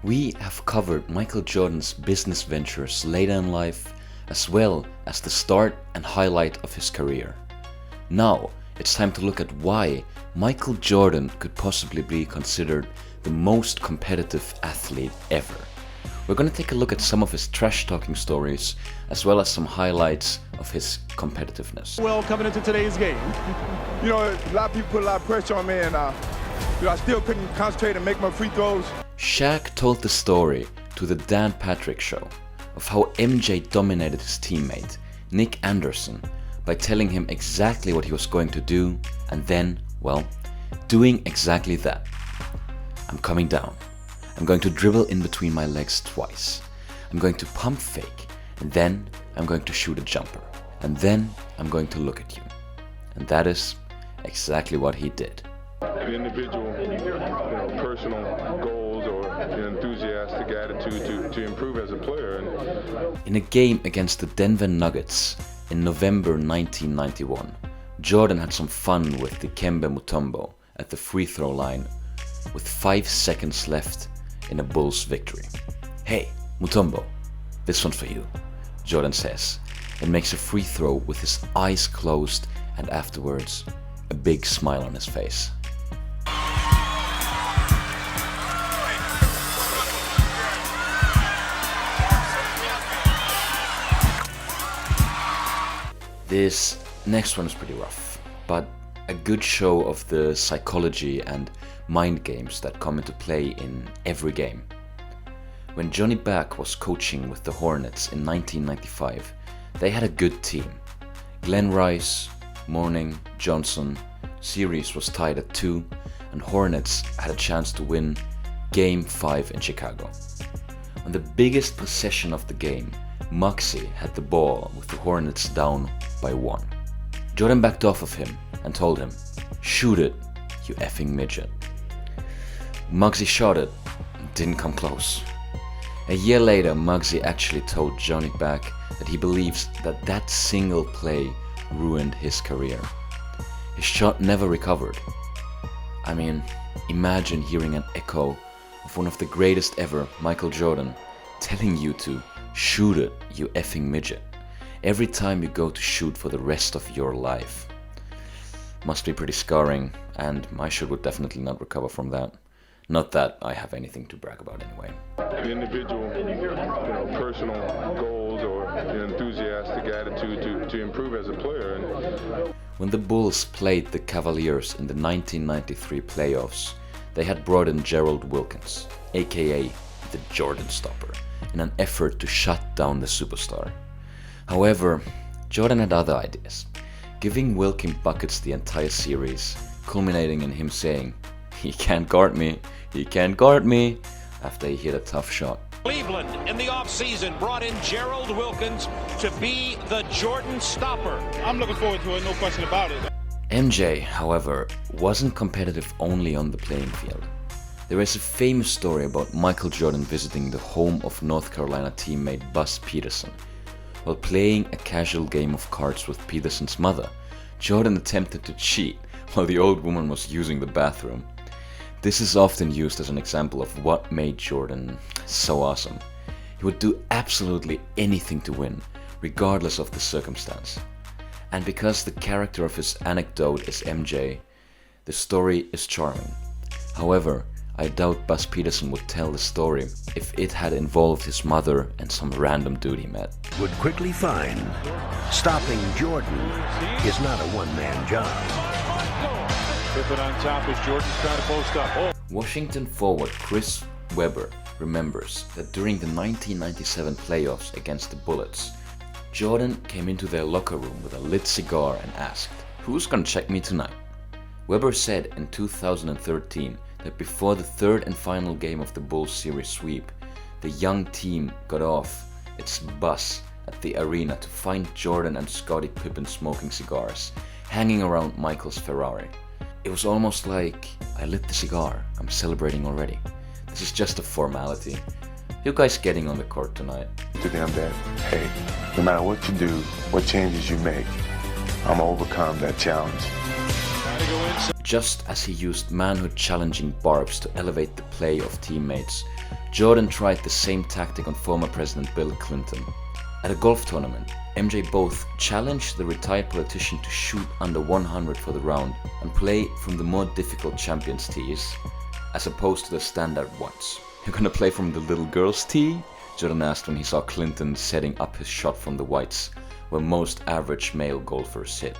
We have covered Michael Jordan's business ventures later in life, as well as the start and highlight of his career. Now, it's time to look at why Michael Jordan could possibly be considered the most competitive athlete ever. We're going to take a look at some of his trash-talking stories, as well as some highlights of his competitiveness. Well, coming into today's game. You know, a lot of people put a lot of pressure on me, and I still couldn't concentrate and make my free throws. Shaq told the story to the Dan Patrick Show of how MJ dominated his teammate, Nick Anderson, by telling him exactly what he was going to do, and then, well, doing exactly that. I'm coming down. I'm going to dribble in between my legs twice. I'm going to pump fake, and then I'm going to shoot a jumper. And then I'm going to look at you. And that is exactly what he did. The individual, personal goals or an enthusiastic attitude to improve as a player. In a game against the Denver Nuggets in November 1991, Jordan had some fun with Dikembe Mutombo at the free throw line with 5 seconds left in a Bulls victory. "Hey, Mutombo, this one's for you," Jordan says, and makes a free throw with his eyes closed and afterwards a big smile on his face. This next one is pretty rough, but a good show of the psychology and mind games that come into play in every game. When Johnny Back was coaching with the Hornets in 1995, they had a good team. Glenn Rice, Mourning, Johnson, series was tied at 2, and Hornets had a chance to win Game 5 in Chicago. On the biggest possession of the game, Muggsy had the ball with the Hornets down by 1. Jordan backed off of him and told him, "Shoot it, you effing midget." Muggsy shot it, didn't come close. A year later, Muggsy actually told Johnny Back that he believes that that single play ruined his career. His shot never recovered. I mean, imagine hearing an echo of one of the greatest ever, Michael Jordan, telling you to shoot it, you effing midget, every time you go to shoot for the rest of your life. Must be pretty scarring, and my shot would definitely not recover from that. Not that I have anything to brag about anyway. The individual, personal goals or an enthusiastic attitude to improve as a player. When the Bulls played the Cavaliers in the 1993 playoffs, they had brought in Gerald Wilkins, aka the Jordan Stopper, in an effort to shut down the superstar. However, Jordan had other ideas, giving Wilkin buckets the entire series, culminating in him saying, "He can't guard me, he can't guard me," after he hit a tough shot. Cleveland in the offseason brought in Gerald Wilkins to be the Jordan Stopper. I'm looking forward to it, no question about it. MJ, however, wasn't competitive only on the playing field. There is a famous story about Michael Jordan visiting the home of North Carolina teammate Buzz Peterson. While playing a casual game of cards with Peterson's mother, Jordan attempted to cheat while the old woman was using the bathroom. This is often used as an example of what made Jordan so awesome. He would do absolutely anything to win, regardless of the circumstance. And because the character of his anecdote is MJ, the story is charming. However, I doubt Buzz Peterson would tell the story if it had involved his mother and some random dude he met. Would quickly find stopping Jordan is not a one-man job. Flip it on top as Jordan's trying to post up. Oh. Washington forward Chris Webber remembers that during the 1997 playoffs against the Bullets, Jordan came into their locker room with a lit cigar and asked, "Who's gonna check me tonight?" Webber said in 2013 that before the third and final game of the Bulls series sweep, the young team got off its bus at the arena to find Jordan and Scottie Pippen smoking cigars, hanging around Michael's Ferrari. It was almost like, "I lit the cigar, I'm celebrating already. This is just a formality. You guys getting on the court tonight?" To them that, hey, no matter what you do, what changes you make, I'm gonna overcome that challenge. Just as he used manhood challenging barbs to elevate the play of teammates, Jordan tried the same tactic on former President Bill Clinton. At a golf tournament, MJ both challenged the retired politician to shoot under 100 for the round and play from the more difficult champions tees, as opposed to the standard ones. "You're gonna play from the little girl's tee?" Jordan asked when he saw Clinton setting up his shot from the whites, where most average male golfers hit.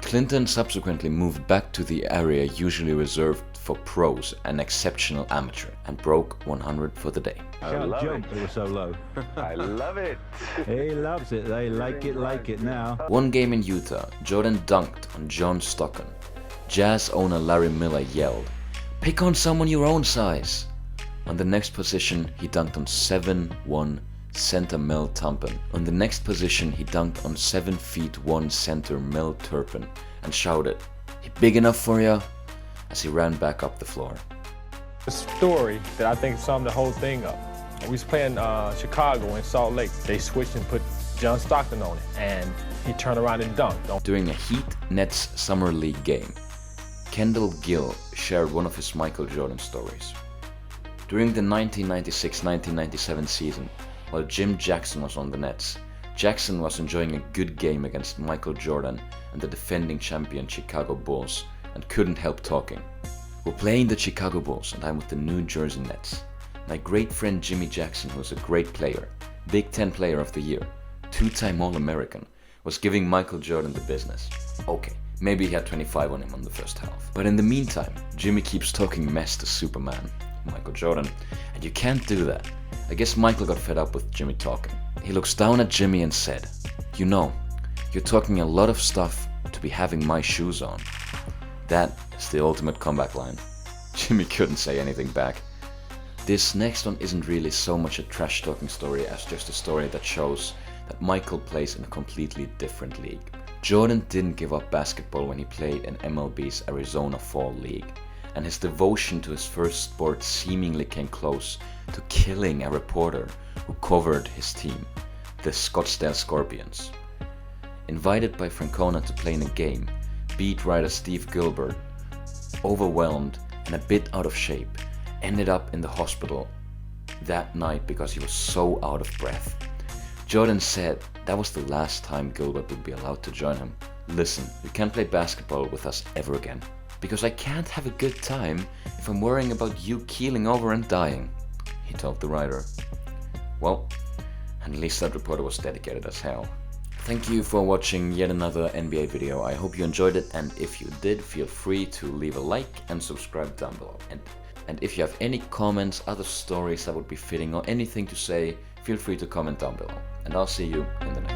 Clinton subsequently moved back to the area usually reserved for pros and exceptional amateur, and broke 100 for the day. I love it. It was so low. I love it. He loves it. They like it now. One game in Utah, Jordan dunked on John Stockton. Jazz owner Larry Miller yelled, "Pick on someone your own size." On the next position, he dunked on 7'1" center Mel Tumpin. On the next position, he dunked on 7'1" center Mel Turpin and shouted, "He big enough for ya?" as he ran back up the floor. A story that I think summed the whole thing up. We was playing Chicago in Salt Lake. They switched and put John Stockton on it, and he turned around and dunked. During a Heat Nets Summer League game, Kendall Gill shared one of his Michael Jordan stories. During the 1996-1997 season, while Jim Jackson was on the Nets, Jackson was enjoying a good game against Michael Jordan and the defending champion Chicago Bulls and couldn't help talking. "We're playing the Chicago Bulls and I'm with the New Jersey Nets. My great friend Jimmy Jackson, who is a great player, Big Ten Player of the Year, two-time All-American, was giving Michael Jordan the business. Okay, maybe he had 25 on him on the first half. But in the meantime, Jimmy keeps talking mess to Superman, Michael Jordan, and you can't do that. I guess Michael got fed up with Jimmy talking. He looks down at Jimmy and said, 'You know, you're talking a lot of stuff to be having my shoes on.' That is the ultimate comeback line." Jimmy couldn't say anything back. This next one isn't really so much a trash talking story as just a story that shows that Michael plays in a completely different league. Jordan didn't give up basketball when he played in MLB's Arizona Fall League, and his devotion to his first sport seemingly came close to killing a reporter who covered his team, the Scottsdale Scorpions. Invited by Francona to play in a game, beat writer Steve Gilbert, overwhelmed and a bit out of shape, ended up in the hospital that night because he was so out of breath. Jordan said that was the last time Gilbert would be allowed to join him. "Listen, you can't play basketball with us ever again, because I can't have a good time if I'm worrying about you keeling over and dying," he told the writer. Well, at least that reporter was dedicated as hell. Thank you for watching yet another NBA video. I hope you enjoyed it, and if you did, feel free to leave a like and subscribe down below. And if you have any comments, other stories that would be fitting, or anything to say, feel free to comment down below. And I'll see you in the next one.